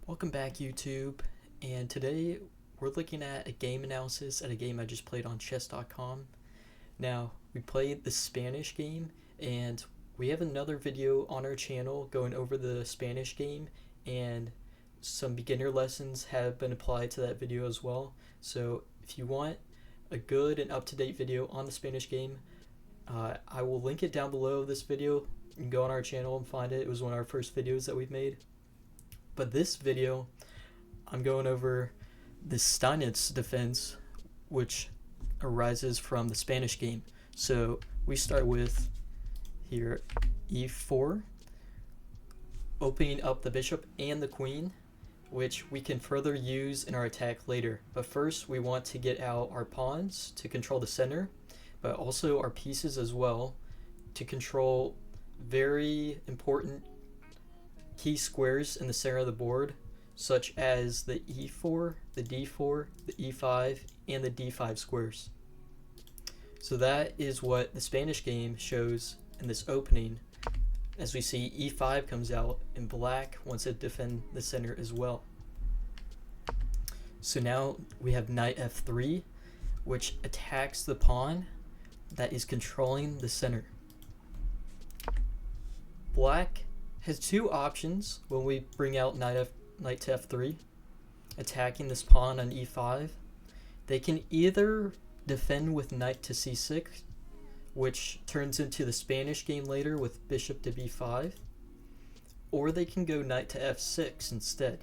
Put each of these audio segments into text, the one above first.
Welcome back, YouTube, and today we're looking at a game analysis at a game I just played on chess.com. Now, we played the Spanish game, and we have another video on our channel going over the Spanish game, and some beginner lessons have been applied to that video as well. So if you want a good and up-to-date video on the Spanish game, I will link it down below this video. You can go on our channel and find it. It was one of our first videos that we've made. But this video, I'm going over the Steinitz defense, which arises from the Spanish game. So we start with here e4, opening up the bishop and the queen, which we can further use in our attack later. But first we want to get out our pawns to control the center, but also our pieces as well to control very important key squares in the center of the board, such as the e4, the d4, the e5, and the d5 squares. So that is what the Spanish game shows in this opening. As we see, e5 comes out, and black wants to defend the center as well. So now we have knight f3, which attacks the pawn that is controlling the center. Black has two options when we bring out knight to f3, attacking this pawn on e5. They can either defend with knight to c6, which turns into the Spanish game later with bishop to b5, or they can go knight to f6 instead.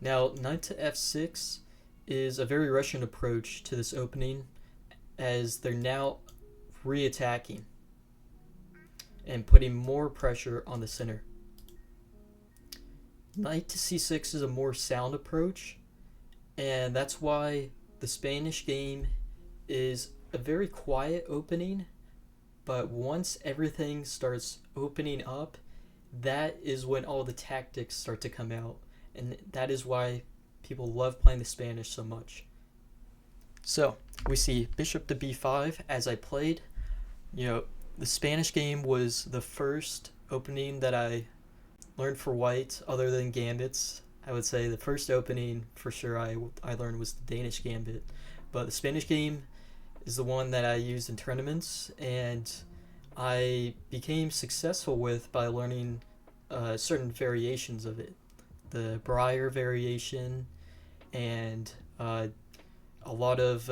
Now, knight to f6 is a very Russian approach to this opening, as they're now re-attacking and putting more pressure on the center. Knight to c6 is a more sound approach, and that's why the Spanish game is a very quiet opening, but once everything starts opening up, that is when all the tactics start to come out, and that is why people love playing the Spanish so much. So we see bishop to b5 as I played. The Spanish game was the first opening that I learned for white, other than gambits. I would say the first opening for sure I learned was the Danish gambit. But the Spanish game is the one that I used in tournaments, and I became successful with by learning certain variations of it. The Breyer variation, and a lot of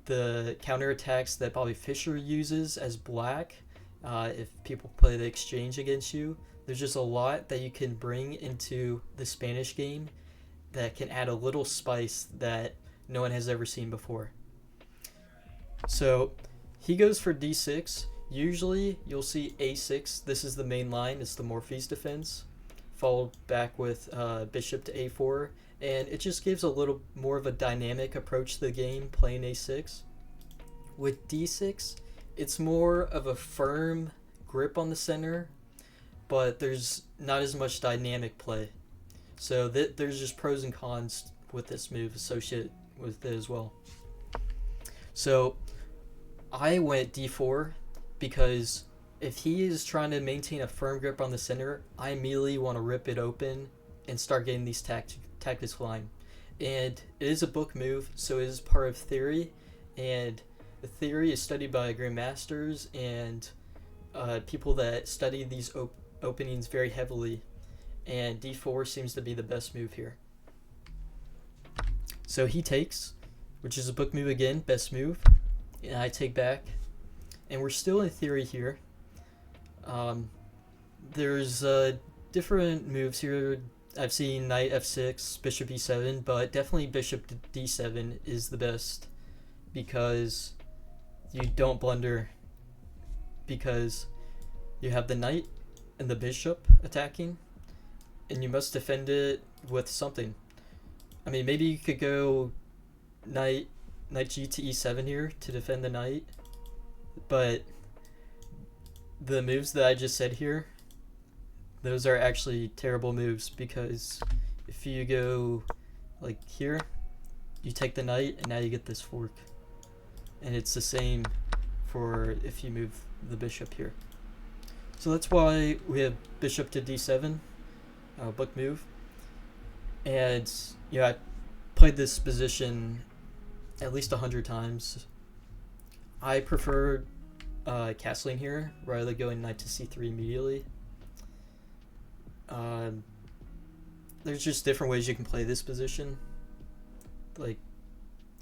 the counterattacks that Bobby Fischer uses as black, if people play the exchange against you. There's just a lot that you can bring into the Spanish game that can add a little spice that no one has ever seen before. So he goes for d6. Usually you'll see a6. This is the main line. It's the Morphy's defense, followed back with bishop to a4. And it just gives a little more of a dynamic approach to the game, playing a6. With d6, it's more of a firm grip on the center, but there's not as much dynamic play. So there's just pros and cons with this move associated with it as well. So I went d4 because if he is trying to maintain a firm grip on the center, I immediately want to rip it open and start getting these tactics flying. And it is a book move, so it is part of theory, and the theory is studied by grandmasters and people that study these openings very heavily, and d4 seems to be the best move here. So he takes, which is a book move again, best move, and I take back, and we're still in theory here. There's different moves here. I've seen knight f6, bishop e7, but definitely bishop to d7 is the best, because you don't blunder, because you have the knight and the bishop attacking, and you must defend it with something. I mean, maybe you could go knight g to e7 here to defend the knight, but the moves that I just said here, those are actually terrible moves, because if you go like here, you take the knight and now you get this fork. And it's the same for if you move the bishop here. So that's why we have bishop to d7. book move. And yeah, I played this position at least 100 times. I prefer castling here rather than going knight to c3 immediately. There's just different ways you can play this position. Like,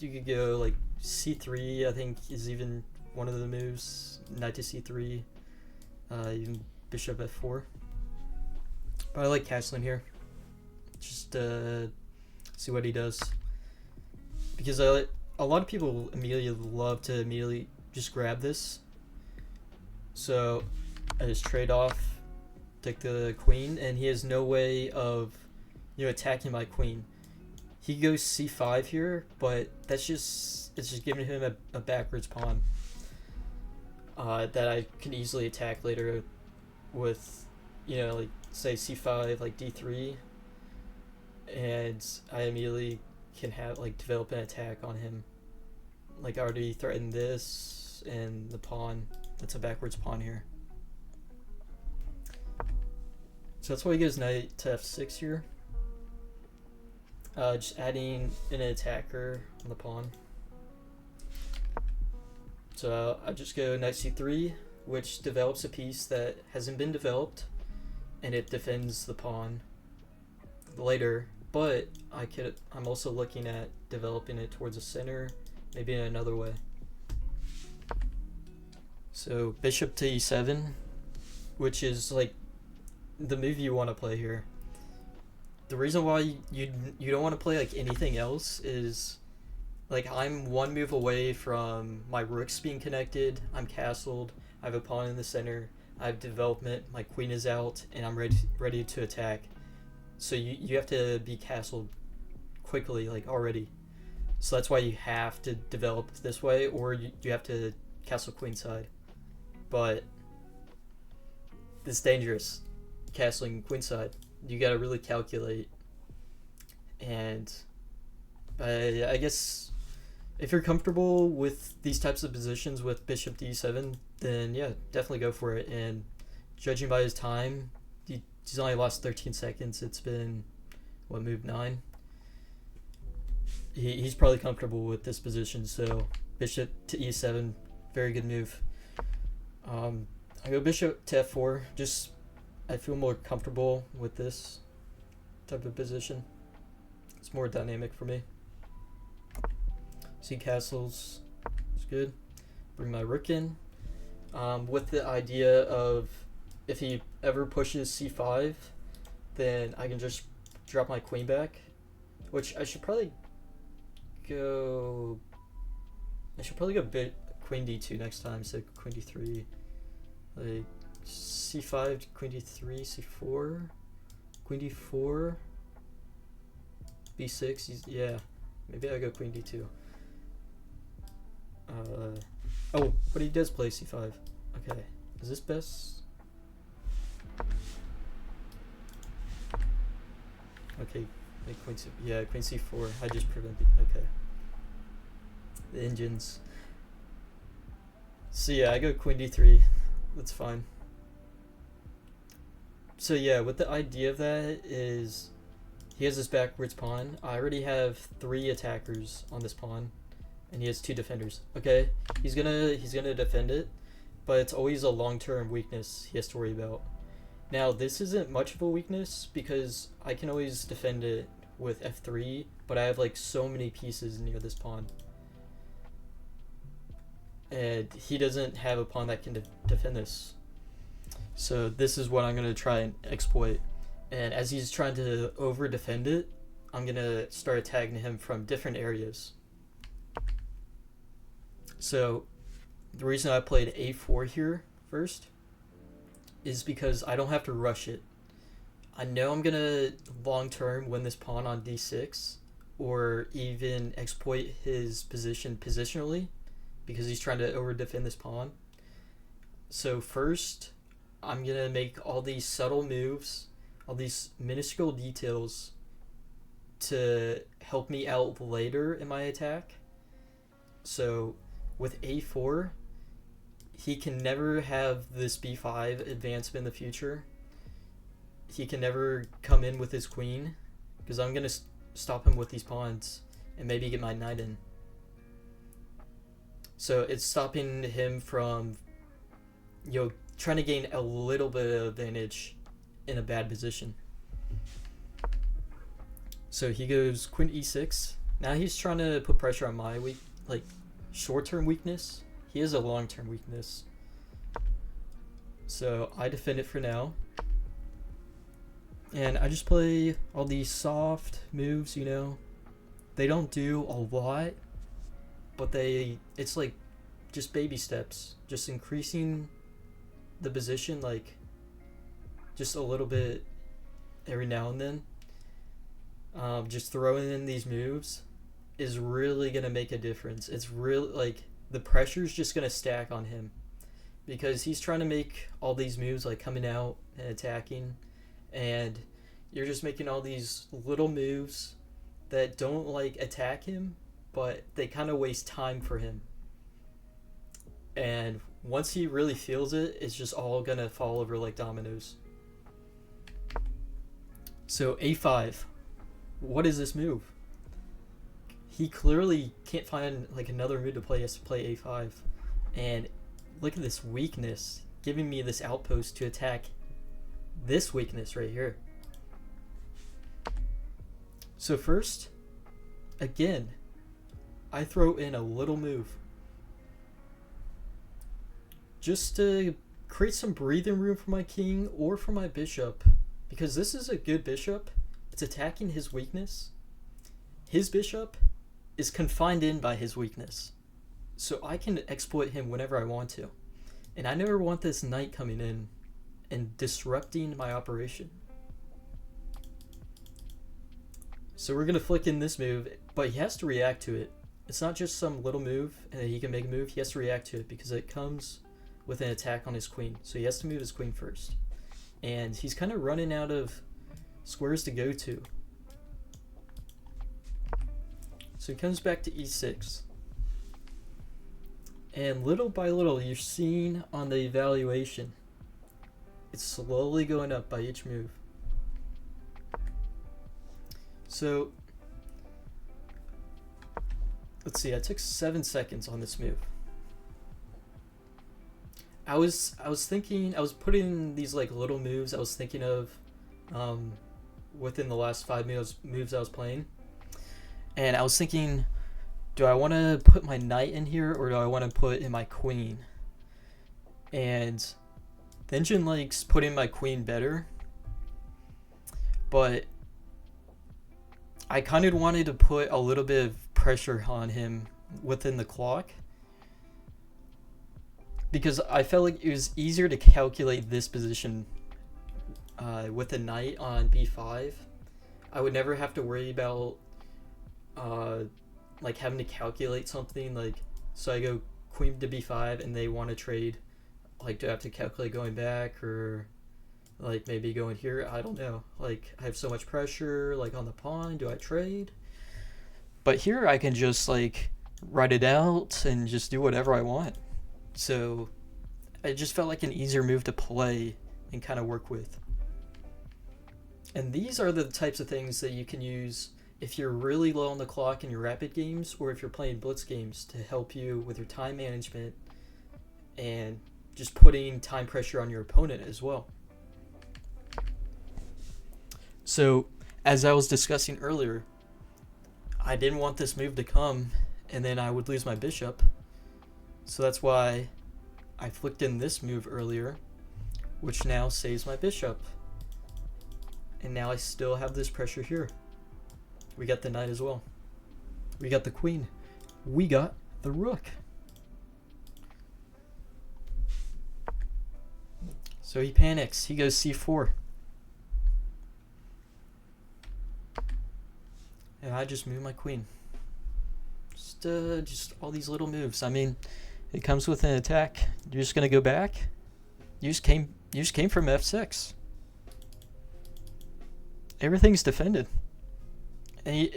you could go like c3, I think is even one of the moves. Knight to c3, even bishop f4. But I like castling here. Just see what he does. Because a lot of people immediately love to immediately just grab this. So I just trade off, take the queen, and he has no way of, attacking my queen. He goes c5 here, but it's just giving him a backwards pawn that I can easily attack later with, like say c5, like d3, and I immediately can have develop an attack on him. Like, I already threatened this and the pawn. That's a backwards pawn here. So that's why he goes knight to f6 here. Just adding an attacker on the pawn. So I just go knight c3, which develops a piece that hasn't been developed, and it defends the pawn later. But I'm also looking at developing it towards the center, maybe in another way. So bishop to e7, which is like the move you want to play here. The reason why you don't want to play like anything else is, like, I'm one move away from my rooks being connected, I'm castled, I have a pawn in the center, I have development, my queen is out, and I'm ready to attack. So you have to be castled quickly, like, already. So that's why you have to develop this way, or you have to castle queenside. But it's dangerous, castling queenside. You gotta really calculate. And I guess if you're comfortable with these types of positions with bishop to e7, then yeah, definitely go for it. And judging by his time, he's only lost 13 seconds. It's been, what, move 9? He's probably comfortable with this position, so bishop to e7, very good move. I go bishop to f4, just I feel more comfortable with this type of position. It's more dynamic for me. See castles, it's good. Bring my rook in, with the idea of if he ever pushes c5, then I can just drop my queen back, which I should probably go queen d2 next time, so queen d3, like c5, queen d3, c4, queen d4, b6, yeah, maybe I go queen d2. Oh, but he does play c5. Okay, is this best? Okay, like queen c, yeah, queen c4. I just prevented. Okay, the engines. So yeah, I go queen d3. That's fine. So yeah, what the idea of that is, he has this backwards pawn. I already have 3 attackers on this pawn, and he has 2 defenders. Okay, he's gonna defend it, but it's always a long-term weakness he has to worry about. Now this isn't much of a weakness because I can always defend it with f3, but I have like so many pieces near this pawn, and he doesn't have a pawn that can defend this. So this is what I'm gonna try and exploit. And as he's trying to over defend it, I'm gonna start attacking him from different areas. So the reason I played a4 here first is because I don't have to rush it. I know I'm gonna long term win this pawn on d6, or even exploit his position positionally, because he's trying to over defend this pawn. So first, I'm gonna make all these subtle moves, all these minuscule details to help me out later in my attack. So with a4, he can never have this b5 advancement in the future. he can never come in with his queen, because I'm gonna stop him with these pawns and maybe get my knight in. So it's stopping him from, trying to gain a little bit of advantage in a bad position. So he goes queen e6. Now he's trying to put pressure on my short-term weakness. He has a long-term weakness. So I defend it for now. And I just play all these soft moves, They don't do a lot, but it's like just baby steps. Just increasing the position, just a little bit every now and then. Just throwing in these moves is really going to make a difference. It's really, the pressure's just going to stack on him. Because he's trying to make all these moves, coming out and attacking. And you're just making all these little moves that don't, attack him, but they kind of waste time for him. And once he really feels it, it's just all going to fall over like dominoes. So a5. What is this move? He clearly can't find another move to play. He has to play a5. And look at this weakness, giving me this outpost to attack this weakness right here. So first, again, I throw in a little move just to create some breathing room for my king or for my bishop, because this is a good bishop. It's attacking his weakness. His bishop is confined in by his weakness, so I can exploit him whenever I want to. And I never want this knight coming in and disrupting my operation. So we're going to flick in this move, but he has to react to it. It's not just some little move and then he can make a move. He has to react to it because it comes with an attack on his queen. So he has to move his queen first. And he's kind of running out of squares to go to. So he comes back to e6. And little by little, you're seeing on the evaluation, it's slowly going up by each move. So let's see, I took 7 seconds on this move. I was thinking, I was putting these little moves I was thinking of within the last 5 moves I was playing. And I was thinking, do I want to put my knight in here or do I want to put in my queen? And the engine likes putting my queen better, but I kind of wanted to put a little bit of pressure on him within the clock, because I felt like it was easier to calculate this position with a knight on b5. I would never have to worry about having to calculate something, so I go queen to b5 and they want to trade, do I have to calculate going back or maybe going here? I don't know. I have so much pressure on the pawn. Do I trade? But here I can just write it out and just do whatever I want. So it just felt like an easier move to play and kind of work with. And these are the types of things that you can use if you're really low on the clock in your rapid games, or if you're playing blitz games, to help you with your time management and just putting time pressure on your opponent as well. So as I was discussing earlier, I didn't want this move to come and then I would lose my bishop. So that's why I flicked in this move earlier, which now saves my bishop. And now I still have this pressure here. We got the knight as well. We got the queen. We got the rook. So he panics. He goes c4. And I just move my queen. Just all these little moves. I mean, it comes with an attack. You're just gonna go back. You just came from f6. Everything's defended. And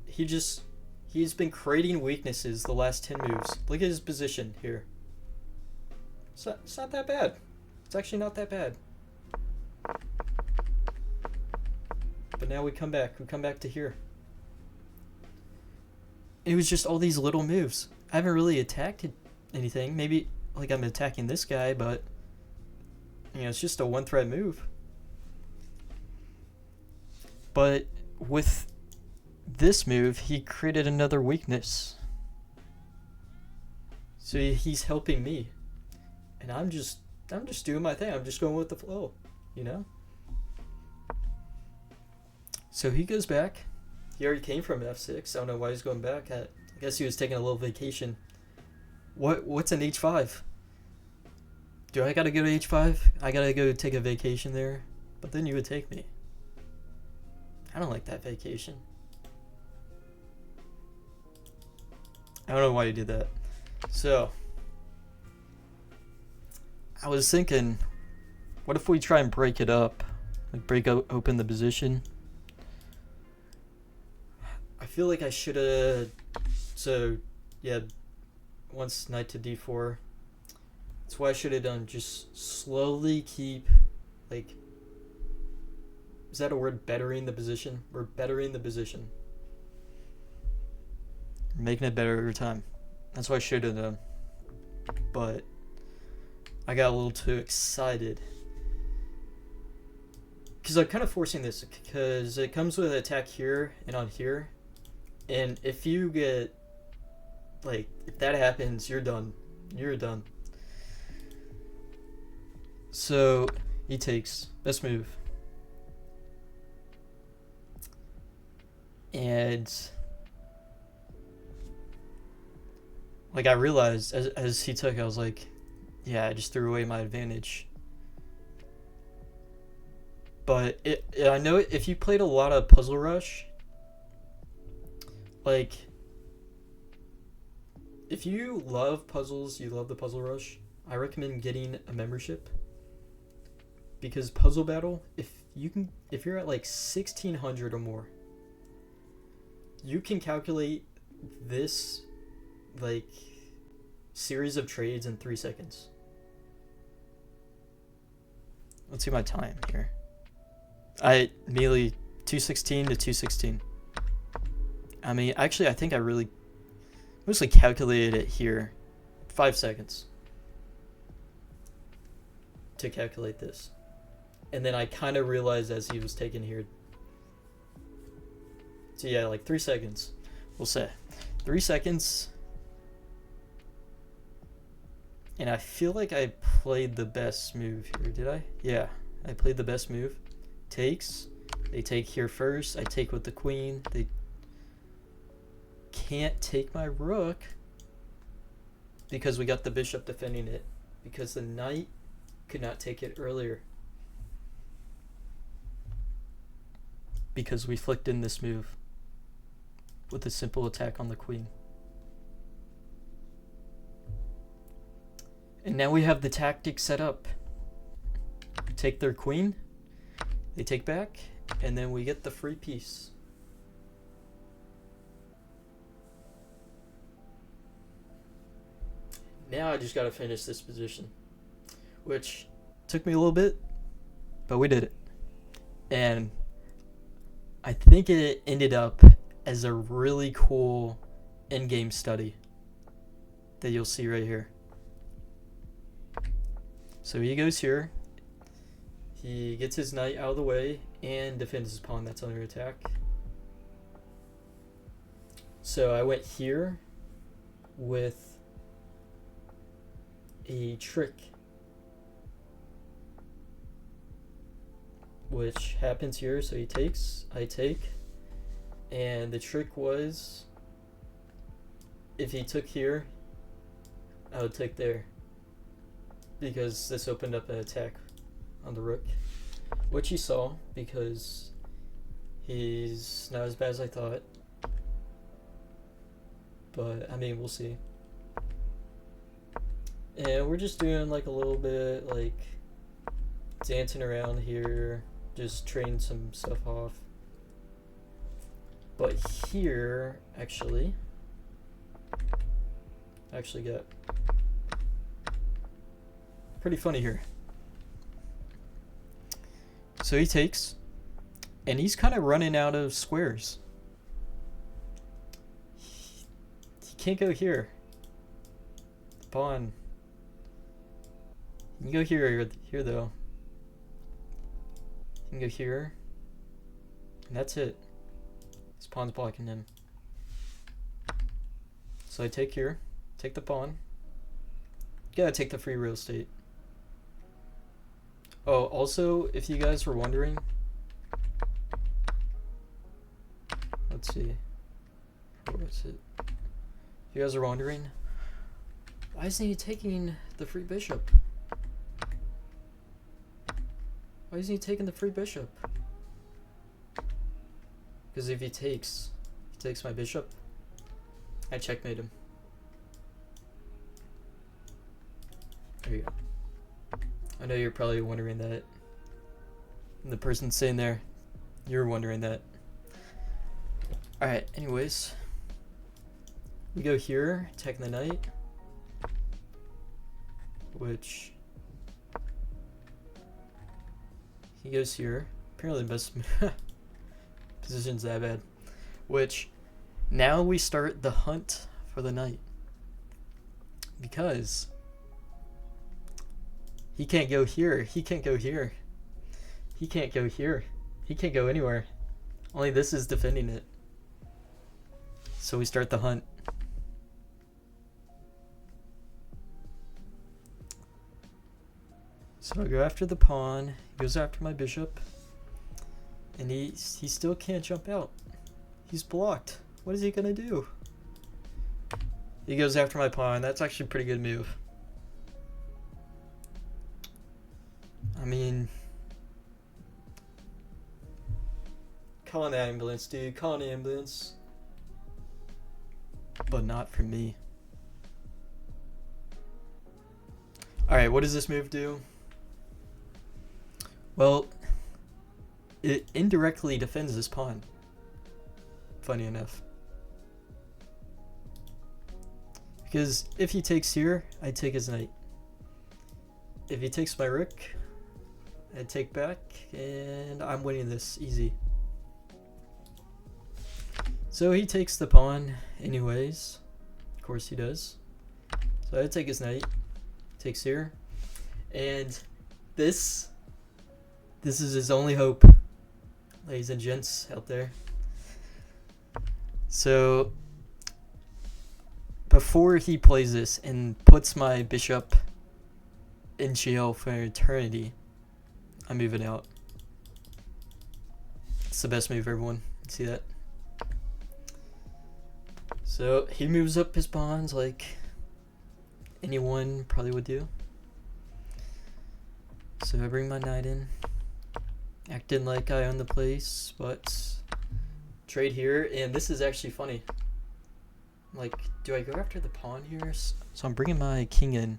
he's been creating weaknesses the last 10 moves. Look at his position here. It's not that bad. It's actually not that bad. But now we come back to here. It was just all these little moves. I haven't really attacked anything. Maybe like I'm attacking this guy, but you know, it's just a one threat move. But with this move, he created another weakness. So he's helping me. And I'm just doing my thing. I'm just going with the flow, you know? So he goes back. He already came from f6. I don't know why he's going back. I guess he was taking a little vacation. What's an h5? Do I gotta go to h5? I gotta go take a vacation there? But then you would take me. I don't like that vacation. I don't know why you did that. So, I was thinking, what if we try and break it up? Like break open the position? I feel like I should have... So, yeah, once knight to d4. That's what I should have done. Just slowly keep, like... Is that a word? Bettering the position? We're bettering the position. Making it better every time. That's what I should have done. But I got a little too excited. Because I'm kind of forcing this. Because it comes with an attack here and on here. And if you get... Like, if that happens, you're done. You're done. So, he takes. Best move. And... Like, I realized as he took, I was like, yeah, I just threw away my advantage. But I know if you played a lot of Puzzle Rush, like, if you love puzzles, you love the Puzzle Rush, I recommend getting a membership. Because Puzzle Battle, if you're at like 1600 or more, you can calculate this like series of trades in 3 seconds. Let's see my time here. I immediately 216 to 216. I mean, actually, I think I really mostly calculated it here. 5 seconds to calculate this. And then I kind of realized as he was taking here. So yeah, like 3 seconds. We'll say 3 seconds. And I feel like I played the best move here. Did I? Yeah, I played the best move. Takes. They take here first. I take with the queen. They can't take my rook because we got the bishop defending it. Because the knight could not take it earlier. Because we flicked in this move with a simple attack on the queen. And now we have the tactic set up. Take their queen, they take back, and then we get the free piece. Now I just gotta finish this position, which took me a little bit, but we did it. And I think it ended up as a really cool in-game study that you'll see right here. So he goes here, he gets his knight out of the way and defends his pawn that's under attack. So I went here with a trick, which happens here. So he takes, I take, and the trick was if he took here, I would take there, because this opened up an attack on the rook, which he saw because he's not as bad as I thought. But I mean, we'll see. And we're just doing like a little bit like dancing around here, just trading some stuff off. But here, actually got pretty funny here. So he takes, And he's kind of running out of squares. He can't go here. The pawn. You can go here though. You can go here. And that's it. His pawn's blocking him. So I take here. Take the pawn. Gotta take the free real estate. Oh, also, if you guys were wondering, let's see, what was it? If you guys are wondering, why isn't he taking the free bishop? Why isn't he taking the free bishop? Because if he takes my bishop, I checkmate him. There you go. I know you're probably wondering that. And the person sitting there, you're wondering that. Alright, anyways. We go here, attacking the knight. Which... he goes here. Apparently the best position's that bad. Which, now we start the hunt for the knight. Because... he can't go here. He can't go here. He can't go here. He can't go anywhere. Only this is defending it. So we start the hunt. So I go after the pawn. He goes after my bishop. And he still can't jump out. He's blocked. What is he gonna do? He goes after my pawn. That's actually a pretty good move. I mean, call an ambulance, dude. Call an ambulance. But not for me. Alright, what does this move do? Well, it indirectly defends this pawn. Funny enough. Because if he takes here, I take his knight. If he takes my rook, I take back, and I'm winning this easy. So he takes the pawn anyways. Of course he does. So I take his knight. Takes here. And this is his only hope. Ladies and gents out there. So before he plays this and puts my bishop in jail for eternity, I'm moving out. It's the best move, everyone. See that? So he moves up his pawns like anyone probably would do. So I bring my knight in, acting like I own the place, but trade here. And this is actually funny. Like, do I go after the pawn here? So I'm bringing my king in,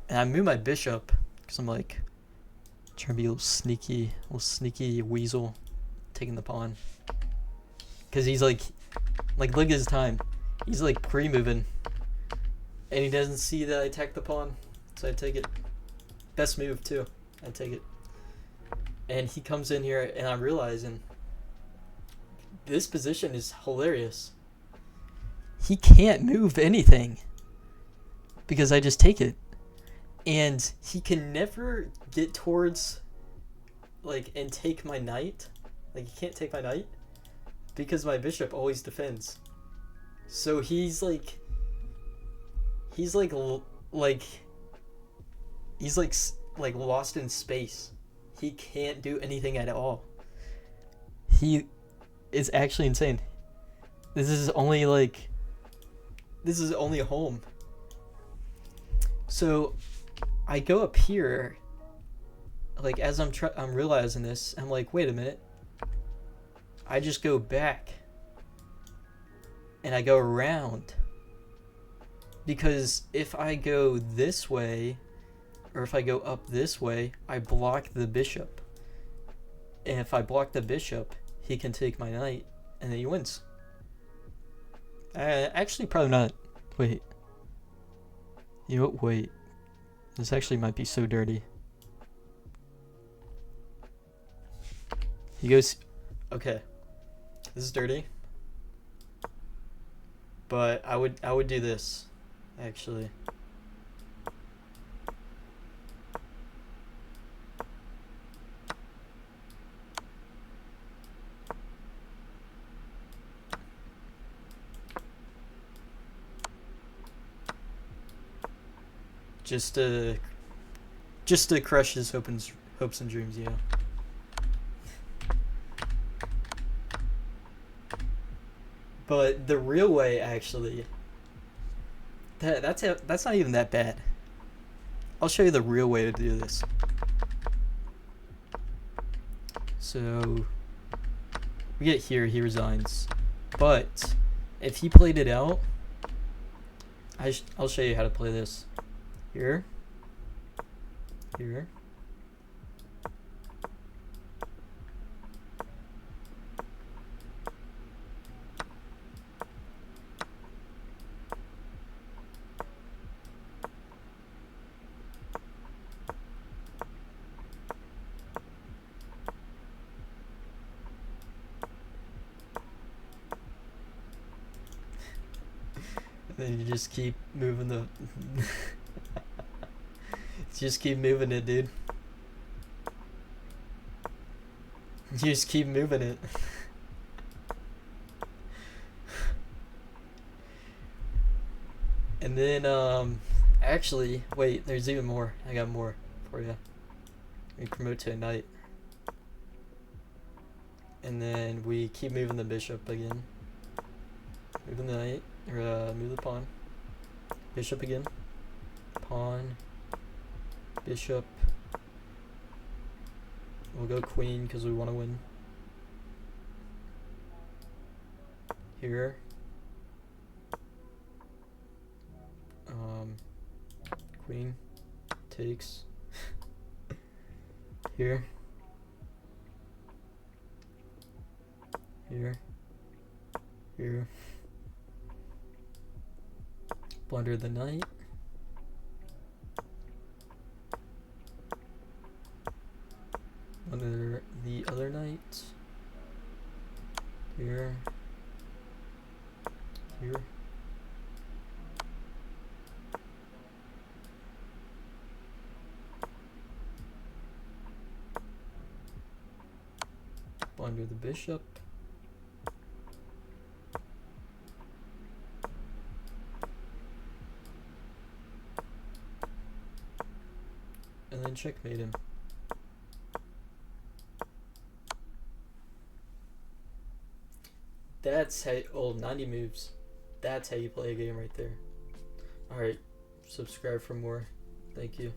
and I move my bishop because I'm like trying to be a little sneaky weasel, taking the pawn. Because he's like look at his time. He's like pre-moving, and he doesn't see that I attack the pawn, so I take it. Best move too. I take it. And he comes in here, and I'm realizing this position is hilarious. He can't move anything because I just take it. And he can never get towards, like, and take my knight. Like, he can't take my knight because my bishop always defends. So he's like lost in space. He can't do anything at all. He is actually insane. This is only a home. So I go up here, like, as I'm realizing this, I'm like, wait a minute. I just go back and I go around, because if I go this way, or if I go up this way, I block the bishop. And if I block the bishop, he can take my knight, and then he wins. Actually, probably not. Wait. You know what? Wait. This actually might be so dirty. He goes... Okay, this is dirty, but I would do this, actually. Just to crush his hopes and dreams, you know. But the real way, actually, that's not even that bad. I'll show you the real way to do this. So we get here, he resigns. But if he played it out, I'll show you how to play this. Here. Here. Then you just keep moving the just keep moving it, dude. You just keep moving it. And then actually, wait, there's even more. I got more for you. We promote to a knight. And then we keep moving the bishop again. Moving the knight, or move the pawn. Bishop again. Pawn. Bishop. We'll go queen because we want to win. Here. Queen takes. Here. Here. Here. Blunder the knight. Blunder the other knight. Here. Here. Blunder the bishop. And then checkmate him. That's how 90 moves. That's how you play a game right there. Alright, subscribe for more. Thank you.